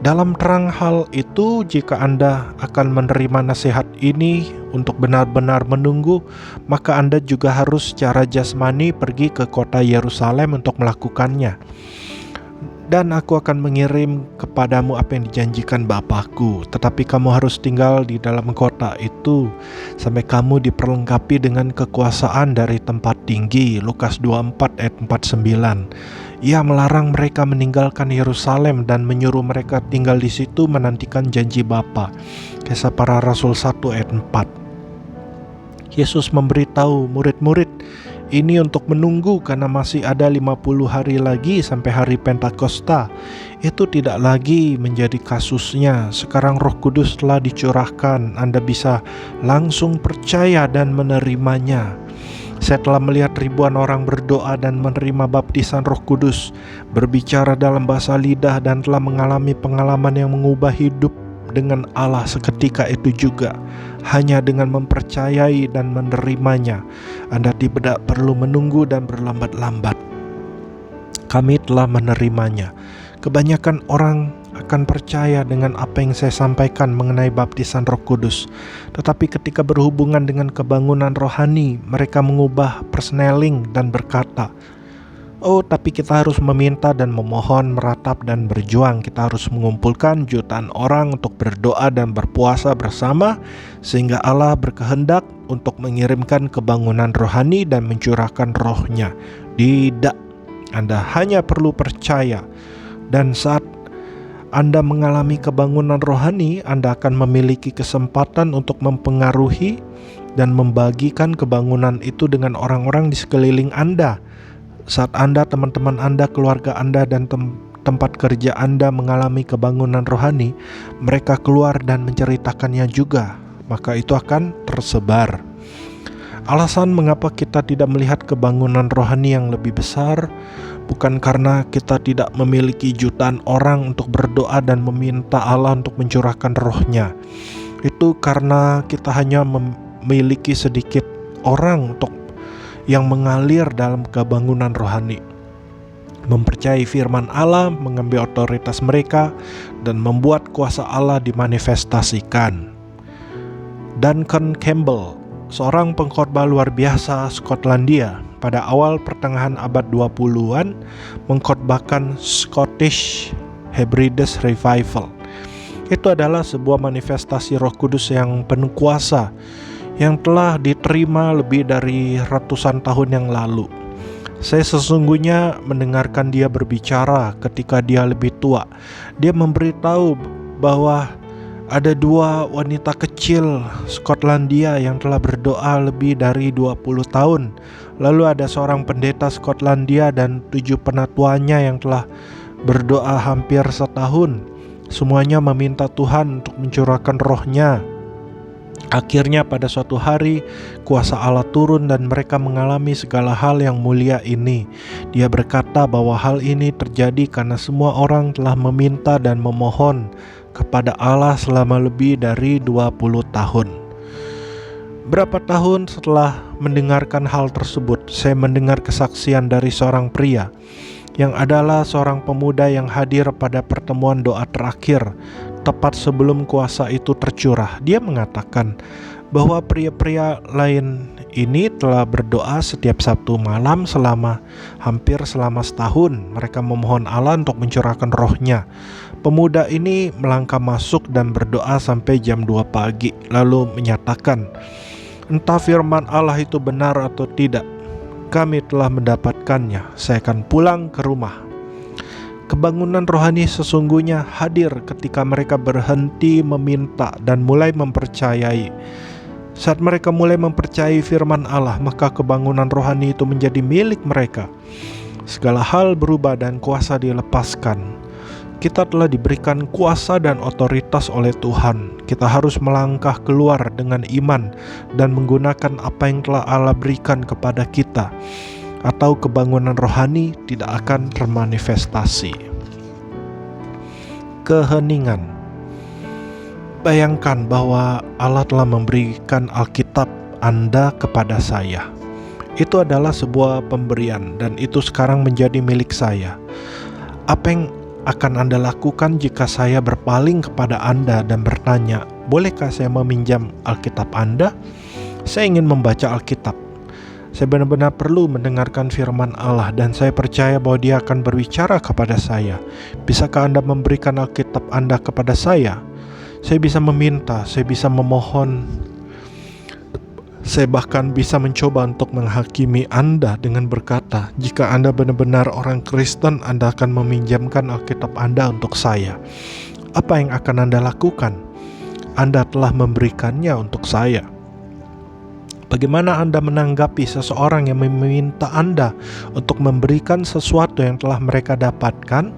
S1: Dalam terang hal itu, jika Anda akan menerima nasihat ini untuk benar-benar menunggu, maka Anda juga harus secara jasmani pergi ke kota Yerusalem untuk melakukannya. Dan aku akan mengirim kepadamu apa yang dijanjikan Bapakku, tetapi kamu harus tinggal di dalam kota itu sampai kamu diperlengkapi dengan kekuasaan dari tempat tinggi. Lukas 24 ayat 49. Ia melarang mereka meninggalkan Yerusalem dan menyuruh mereka tinggal di situ menantikan janji Bapa. Kisah Para Rasul 1 ayat 4. Yesus memberitahu murid-murid ini untuk menunggu karena masih ada 50 hari lagi sampai hari Pentakosta. Itu tidak lagi menjadi kasusnya. Sekarang Roh Kudus telah dicurahkan. Anda bisa langsung percaya dan menerimanya. Saya telah melihat ribuan orang berdoa dan menerima baptisan Roh Kudus, berbicara dalam bahasa lidah dan telah mengalami pengalaman yang mengubah hidup dengan Allah seketika itu juga. Hanya dengan mempercayai dan menerimanya, Anda tidak perlu menunggu dan berlambat-lambat. Kami telah menerimanya. Kebanyakan orang akan percaya dengan apa yang saya sampaikan mengenai baptisan Roh Kudus. Tetapi ketika berhubungan dengan kebangunan rohani, mereka mengubah persneling dan berkata, "Oh, tapi kita harus meminta dan memohon, meratap dan berjuang. Kita harus mengumpulkan jutaan orang untuk berdoa dan berpuasa bersama, sehingga Allah berkehendak untuk mengirimkan kebangunan rohani dan mencurahkan rohnya." Tidak, Anda hanya perlu percaya. Dan saat Anda mengalami kebangunan rohani, Anda akan memiliki kesempatan untuk mempengaruhi dan membagikan kebangunan itu dengan orang-orang di sekeliling Anda. Saat Anda, teman-teman Anda, keluarga Anda, dan tempat kerja Anda mengalami kebangunan rohani, mereka keluar dan menceritakannya juga, maka itu akan tersebar. Alasan mengapa kita tidak melihat kebangunan rohani yang lebih besar bukan karena kita tidak memiliki jutaan orang untuk berdoa dan meminta Allah untuk mencurahkan rohnya. Itu karena kita hanya memiliki sedikit orang untuk yang mengalir dalam kebangunan rohani, mempercayai firman Allah, mengambil otoritas mereka, dan membuat kuasa Allah dimanifestasikan. Duncan Campbell, seorang pengkhotbah luar biasa Skotlandia, pada awal pertengahan abad 20-an mengkhotbahkan Scottish Hebrides Revival. Itu adalah sebuah manifestasi Roh Kudus yang penuh kuasa yang telah diterima lebih dari ratusan tahun yang lalu. Saya sesungguhnya mendengarkan dia berbicara ketika dia lebih tua. Dia memberitahu bahwa ada dua wanita kecil Skotlandia yang telah berdoa lebih dari 20 tahun. Lalu ada seorang pendeta Skotlandia dan 7 penatuannya yang telah berdoa hampir setahun. Semuanya meminta Tuhan untuk mencurahkan rohnya. Akhirnya pada suatu hari kuasa Allah turun dan mereka mengalami segala hal yang mulia ini. Dia berkata bahwa hal ini terjadi karena semua orang telah meminta dan memohon kepada Allah selama lebih dari 20 tahun. Berapa tahun setelah mendengarkan hal tersebut, saya mendengar kesaksian dari seorang pria yang adalah seorang pemuda yang hadir pada pertemuan doa terakhir tepat sebelum kuasa itu tercurah. Dia mengatakan bahwa pria-pria lain ini telah berdoa setiap Sabtu malam hampir selama setahun. Mereka memohon Allah untuk mencurahkan rohnya. Pemuda ini melangkah masuk dan berdoa sampai jam 2 pagi, lalu menyatakan, "Entah firman Allah itu benar atau tidak, kami telah mendapatkannya. Saya akan pulang ke rumah." Kebangunan rohani sesungguhnya hadir ketika mereka berhenti meminta dan mulai mempercayai. Saat mereka mulai mempercayai firman Allah, maka kebangunan rohani itu menjadi milik mereka. Segala hal berubah dan kuasa dilepaskan. Kita telah diberikan kuasa dan otoritas oleh Tuhan. Kita harus melangkah keluar dengan iman dan menggunakan apa yang telah Allah berikan kepada kita, atau kebangunan rohani tidak akan termanifestasi. Keheningan. Bayangkan bahwa Allah telah memberikan Alkitab Anda kepada saya. Itu adalah sebuah pemberian dan itu sekarang menjadi milik saya. Apa yang akan Anda lakukan jika saya berpaling kepada Anda dan bertanya, bolehkah saya meminjam Alkitab Anda? Saya ingin membaca Alkitab. Saya benar-benar perlu mendengarkan firman Allah dan saya percaya bahwa Dia akan berbicara kepada saya. Bisakah Anda memberikan Alkitab Anda kepada saya? Saya bisa meminta, saya bisa memohon. Saya bahkan bisa mencoba untuk menghakimi Anda dengan berkata, jika Anda benar-benar orang Kristen, Anda akan meminjamkan Alkitab Anda untuk saya. Apa yang akan Anda lakukan? Anda telah memberikannya untuk saya. Bagaimana Anda menanggapi seseorang yang meminta Anda untuk memberikan sesuatu yang telah mereka dapatkan?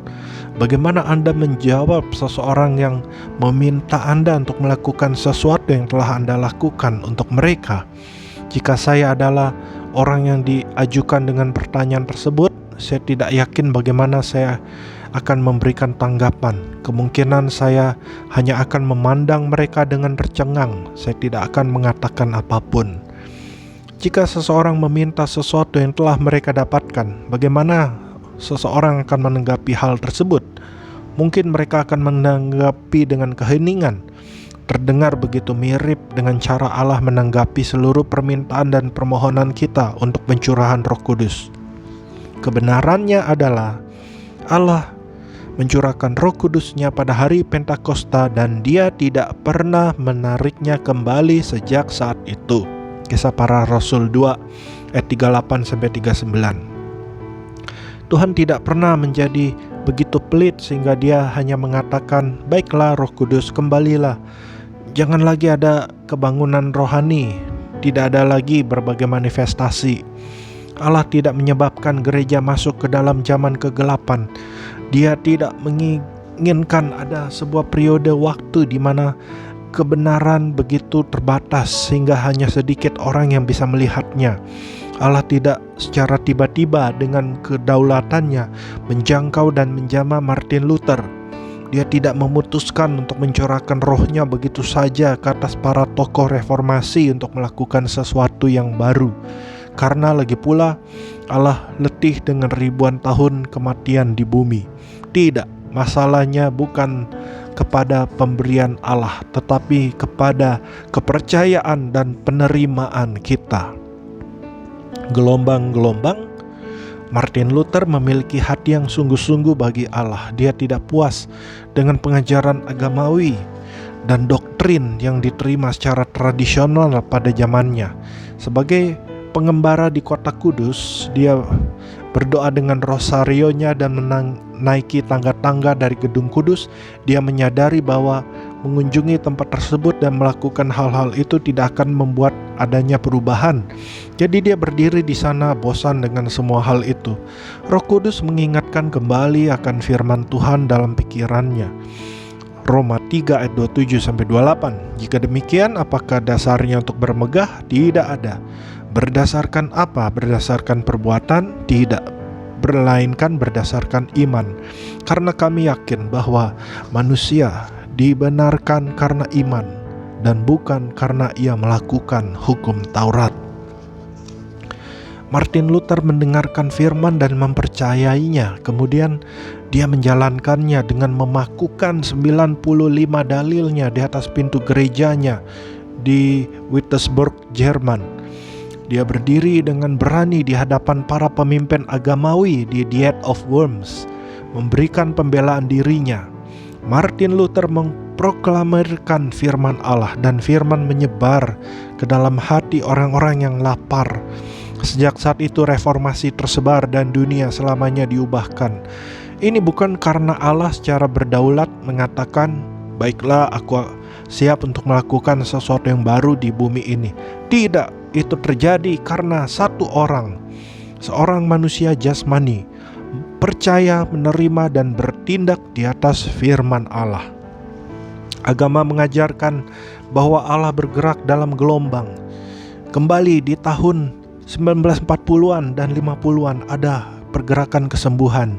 S1: Bagaimana Anda menjawab seseorang yang meminta Anda untuk melakukan sesuatu yang telah Anda lakukan untuk mereka? Jika saya adalah orang yang diajukan dengan pertanyaan tersebut, saya tidak yakin bagaimana saya akan memberikan tanggapan. Kemungkinan saya hanya akan memandang mereka dengan tercengang. Saya tidak akan mengatakan apapun. Jika seseorang meminta sesuatu yang telah mereka dapatkan, bagaimana seseorang akan menanggapi hal tersebut? Mungkin mereka akan menanggapi dengan keheningan. Terdengar begitu mirip dengan cara Allah menanggapi seluruh permintaan dan permohonan kita untuk pencurahan Roh Kudus. Kebenarannya adalah Allah mencurahkan Roh Kudus-Nya pada hari Pentakosta dan Dia tidak pernah menariknya kembali sejak saat itu. Kisah Para Rasul 2 ayat 38-39. Tuhan tidak pernah menjadi begitu pelit sehingga Dia hanya mengatakan, baiklah Roh Kudus, kembalilah. Jangan lagi ada kebangunan rohani, tidak ada lagi berbagai manifestasi. Allah tidak menyebabkan gereja masuk ke dalam zaman kegelapan. Dia tidak menginginkan ada sebuah periode waktu di mana kebenaran begitu terbatas sehingga hanya sedikit orang yang bisa melihatnya. Allah tidak secara tiba-tiba dengan kedaulatannya menjangkau dan menjamah Martin Luther. Dia tidak memutuskan untuk mencurahkan rohnya begitu saja ke atas para tokoh reformasi untuk melakukan sesuatu yang baru. Karena lagi pula Allah letih dengan ribuan tahun kematian di bumi. Tidak, masalahnya bukan kepada pemberian Allah, tetapi kepada kepercayaan dan penerimaan kita. Gelombang-gelombang, Martin Luther memiliki hati yang sungguh-sungguh bagi Allah. Dia tidak puas dengan pengajaran agamawi dan doktrin yang diterima secara tradisional pada zamannya. Sebagai pengembara di kota Kudus, dia berdoa dengan rosarionya dan menaiki tangga-tangga dari gedung Kudus. Dia menyadari bahwa mengunjungi tempat tersebut dan melakukan hal-hal itu tidak akan membuat adanya perubahan. Jadi dia berdiri di sana bosan dengan semua hal itu. Roh Kudus mengingatkan kembali akan firman Tuhan dalam pikirannya. Roma 3 ayat 27-28. Jika demikian, apakah dasarnya untuk bermegah? Tidak ada. Berdasarkan apa? Berdasarkan perbuatan? Tidak, melainkan berdasarkan iman. Karena kami yakin bahwa manusia dibenarkan karena iman dan bukan karena ia melakukan hukum Taurat. Martin Luther mendengarkan firman dan mempercayainya. Kemudian dia menjalankannya dengan memakukan 95 dalilnya di atas pintu gerejanya di Wittenberg, Jerman. Dia berdiri dengan berani di hadapan para pemimpin agamawi di Diet of Worms, memberikan pembelaan dirinya. Martin Luther memproklamirkan firman Allah dan firman menyebar ke dalam hati orang-orang yang lapar. Sejak saat itu reformasi tersebar dan dunia selamanya diubahkan. Ini bukan karena Allah secara berdaulat mengatakan, baiklah aku siap untuk melakukan sesuatu yang baru di bumi ini. Tidak, itu terjadi karena satu orang, seorang manusia jasmani, percaya, menerima, dan bertindak di atas firman Allah. Agama mengajarkan bahwa Allah bergerak dalam gelombang. Kembali di tahun 1940-an dan 50-an ada pergerakan kesembuhan.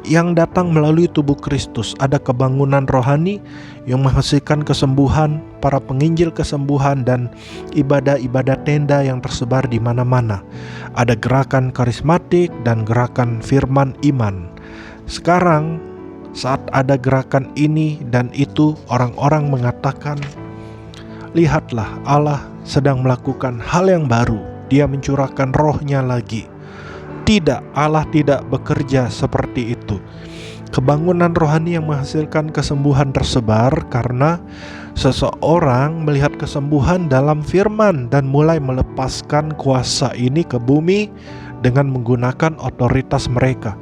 S1: yang datang melalui tubuh Kristus. Ada kebangunan rohani yang menghasilkan kesembuhan, para penginjil kesembuhan, dan ibadah-ibadah tenda yang tersebar di mana-mana. Ada gerakan karismatik dan gerakan firman iman. Sekarang, saat ada gerakan ini dan itu, orang-orang mengatakan, "Lihatlah, Allah sedang melakukan hal yang baru. Dia mencurahkan roh-Nya lagi." Tidak, Allah tidak bekerja seperti itu. Kebangunan rohani yang menghasilkan kesembuhan tersebar karena seseorang melihat kesembuhan dalam firman dan mulai melepaskan kuasa ini ke bumi dengan menggunakan otoritas mereka.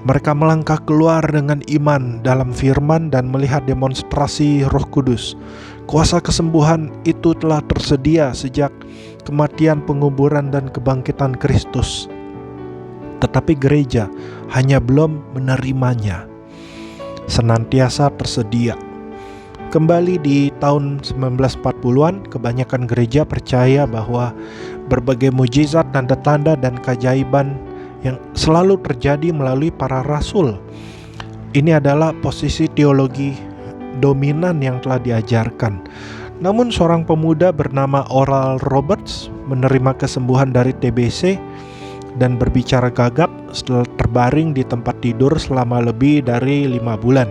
S1: Mereka melangkah keluar dengan iman dalam firman dan melihat demonstrasi Roh Kudus. Kuasa kesembuhan itu telah tersedia sejak kematian, penguburan, dan kebangkitan Kristus. Tetapi gereja hanya belum menerimanya. Senantiasa tersedia. Kembali di tahun 1940-an, kebanyakan gereja percaya bahwa berbagai mujizat, tanda-tanda, dan keajaiban yang selalu terjadi melalui para rasul. Ini adalah posisi teologi dominan yang telah diajarkan. Namun seorang pemuda bernama Oral Roberts menerima kesembuhan dari TBC dan berbicara gagap setelah terbaring di tempat tidur selama lebih dari 5 bulan.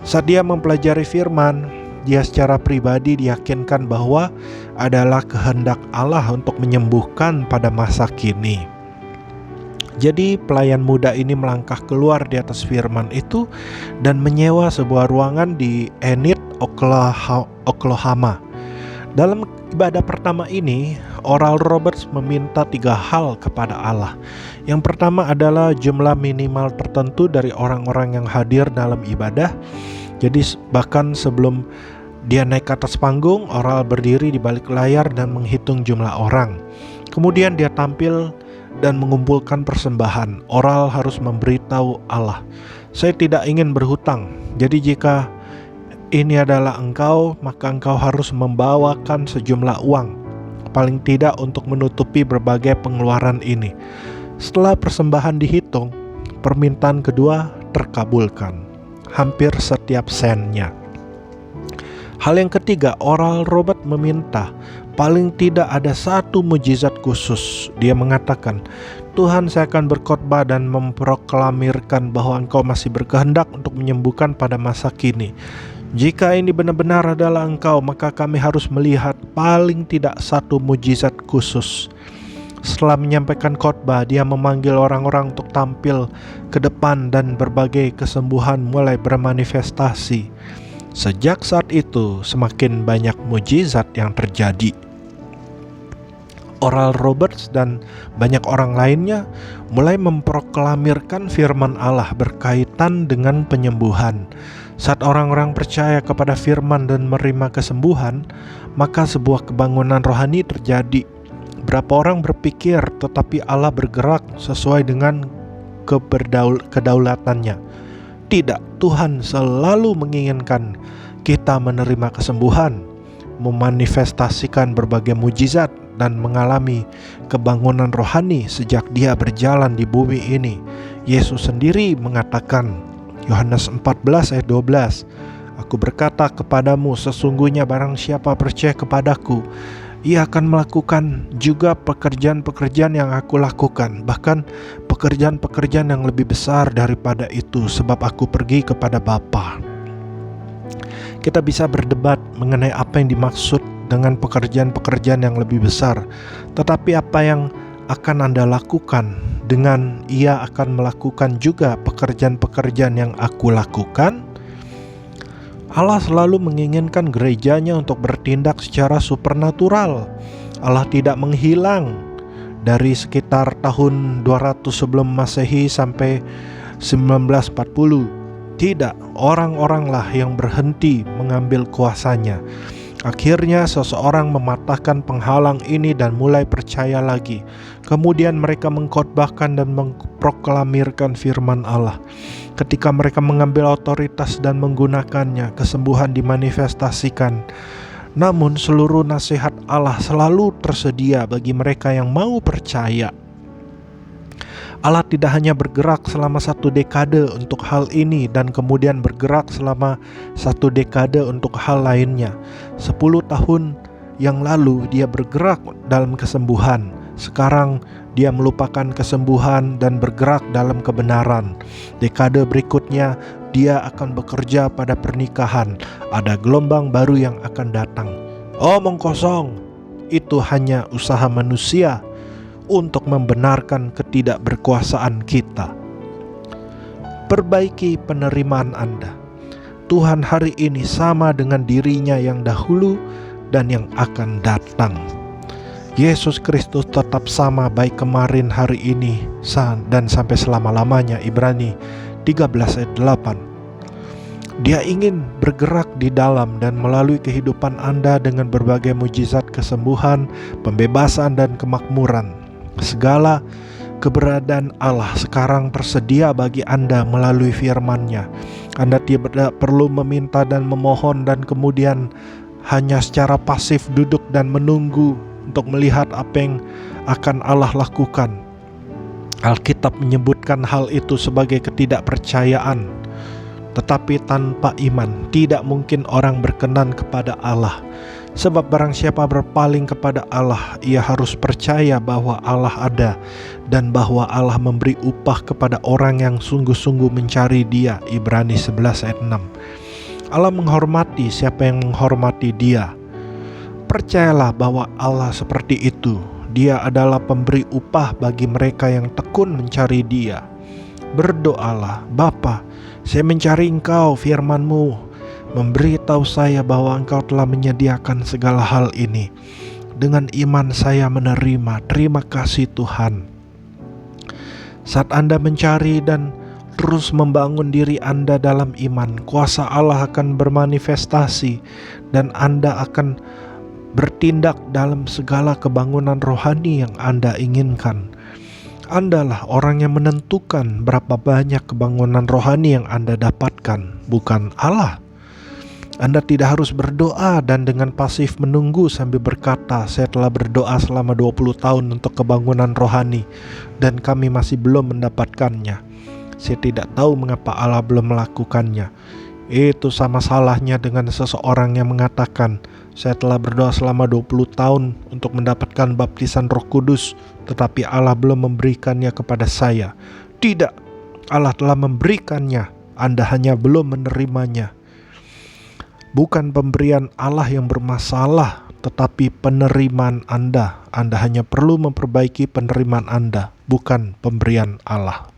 S1: Saat dia mempelajari firman, dia secara pribadi diyakinkan bahwa adalah kehendak Allah untuk menyembuhkan pada masa kini. Jadi pelayan muda ini melangkah keluar di atas firman itu dan menyewa sebuah ruangan di Enid, Oklahoma. Dalam ibadah pertama ini, Oral Roberts meminta 3 hal kepada Allah. Yang pertama adalah jumlah minimal tertentu dari orang-orang yang hadir dalam ibadah. Jadi bahkan sebelum dia naik ke atas panggung, Oral berdiri di balik layar dan menghitung jumlah orang. Kemudian dia tampil dan mengumpulkan persembahan. Oral harus memberitahu Allah, "Saya tidak ingin berhutang. Jadi jika ini adalah engkau, maka engkau harus membawakan sejumlah uang, paling tidak untuk menutupi berbagai pengeluaran ini." Setelah persembahan dihitung, permintaan kedua terkabulkan, hampir setiap sennya. Hal yang ketiga, Oral Robert meminta paling tidak ada 1 mujizat khusus. Dia mengatakan, "Tuhan, saya akan berkhotbah dan memproklamirkan bahwa engkau masih berkehendak untuk menyembuhkan pada masa kini. Jika ini benar-benar adalah engkau, maka kami harus melihat paling tidak 1 mujizat khusus." Setelah menyampaikan khotbah, dia memanggil orang-orang untuk tampil ke depan dan berbagai kesembuhan mulai bermanifestasi. Sejak saat itu, semakin banyak mujizat yang terjadi. Oral Roberts dan banyak orang lainnya mulai memproklamirkan firman Allah berkaitan dengan penyembuhan. Saat orang-orang percaya kepada firman dan menerima kesembuhan, maka sebuah kebangunan rohani terjadi. Berapa orang berpikir tetapi Allah bergerak sesuai dengan kedaulatannya. Tidak, Tuhan selalu menginginkan kita menerima kesembuhan, memanifestasikan berbagai mujizat, dan mengalami kebangunan rohani sejak dia berjalan di bumi ini. Yesus sendiri mengatakan, Yohanes 14 ayat 12, "Aku berkata kepadamu, sesungguhnya barang siapa percaya kepadaku, ia akan melakukan juga pekerjaan-pekerjaan yang aku lakukan, bahkan pekerjaan-pekerjaan yang lebih besar daripada itu, sebab aku pergi kepada Bapa." Kita bisa berdebat mengenai apa yang dimaksud dengan pekerjaan-pekerjaan yang lebih besar, tetapi apa yang akan Anda lakukan dengan ia akan melakukan juga pekerjaan-pekerjaan yang aku lakukan? Allah selalu menginginkan gerejanya untuk bertindak secara supernatural. Allah tidak menghilang dari sekitar tahun 200 sebelum Masehi sampai 1940. Tidak, orang-oranglah yang berhenti mengambil kuasanya. Akhirnya seseorang mematahkan penghalang ini dan mulai percaya lagi. Kemudian mereka mengkhotbahkan dan memproklamirkan firman Allah. Ketika mereka mengambil otoritas dan menggunakannya, kesembuhan dimanifestasikan. Namun seluruh nasihat Allah selalu tersedia bagi mereka yang mau percaya. Allah tidak hanya bergerak selama 1 dekade untuk hal ini dan kemudian bergerak selama 1 dekade untuk hal lainnya. 10 tahun yang lalu dia bergerak dalam kesembuhan. Sekarang dia melupakan kesembuhan dan bergerak dalam kebenaran. Dekade berikutnya dia akan bekerja pada pernikahan. Ada gelombang baru yang akan datang. Omong kosong, itu hanya usaha manusia untuk membenarkan ketidakberkuasaan kita. Perbaiki penerimaan Anda. Tuhan hari ini sama dengan dirinya yang dahulu dan yang akan datang. Yesus Kristus tetap sama baik kemarin, hari ini, dan sampai selama-lamanya. Ibrani 13 ayat 8. Dia ingin bergerak di dalam dan melalui kehidupan Anda dengan berbagai mujizat kesembuhan, pembebasan, dan kemakmuran. Segala keberadaan Allah sekarang tersedia bagi Anda melalui firman-Nya. Anda tidak perlu meminta dan memohon dan kemudian hanya secara pasif duduk dan menunggu untuk melihat apa yang akan Allah lakukan. Alkitab menyebutkan hal itu sebagai ketidakpercayaan. Tetapi tanpa iman tidak mungkin orang berkenan kepada Allah. Sebab barang siapa berpaling kepada Allah, ia harus percaya bahwa Allah ada dan bahwa Allah memberi upah kepada orang yang sungguh-sungguh mencari Dia. Ibrani 11 ayat 6. Allah menghormati siapa yang menghormati Dia. Percayalah bahwa Allah seperti itu. Dia adalah pemberi upah bagi mereka yang tekun mencari Dia. Berdoalah, Bapa, saya mencari Engkau, firman-Mu memberitahu saya bahwa Engkau telah menyediakan segala hal ini. Dengan iman saya menerima. Terima kasih Tuhan. Saat Anda mencari dan terus membangun diri Anda dalam iman, kuasa Allah akan bermanifestasi dan Anda akan bertindak dalam segala kebangunan rohani yang Anda inginkan. Andalah orang yang menentukan berapa banyak kebangunan rohani yang Anda dapatkan, bukan Allah. Anda tidak harus berdoa dan dengan pasif menunggu sambil berkata, saya telah berdoa selama 20 tahun untuk kebangunan rohani dan kami masih belum mendapatkannya. Saya tidak tahu mengapa Allah belum melakukannya. Itu sama salahnya dengan seseorang yang mengatakan, saya telah berdoa selama 20 tahun untuk mendapatkan baptisan Roh Kudus, tetapi Allah belum memberikannya kepada saya. Tidak, Allah telah memberikannya, Anda hanya belum menerimanya. Bukan pemberian Allah yang bermasalah, tetapi penerimaan Anda. Anda hanya perlu memperbaiki penerimaan Anda, bukan pemberian Allah.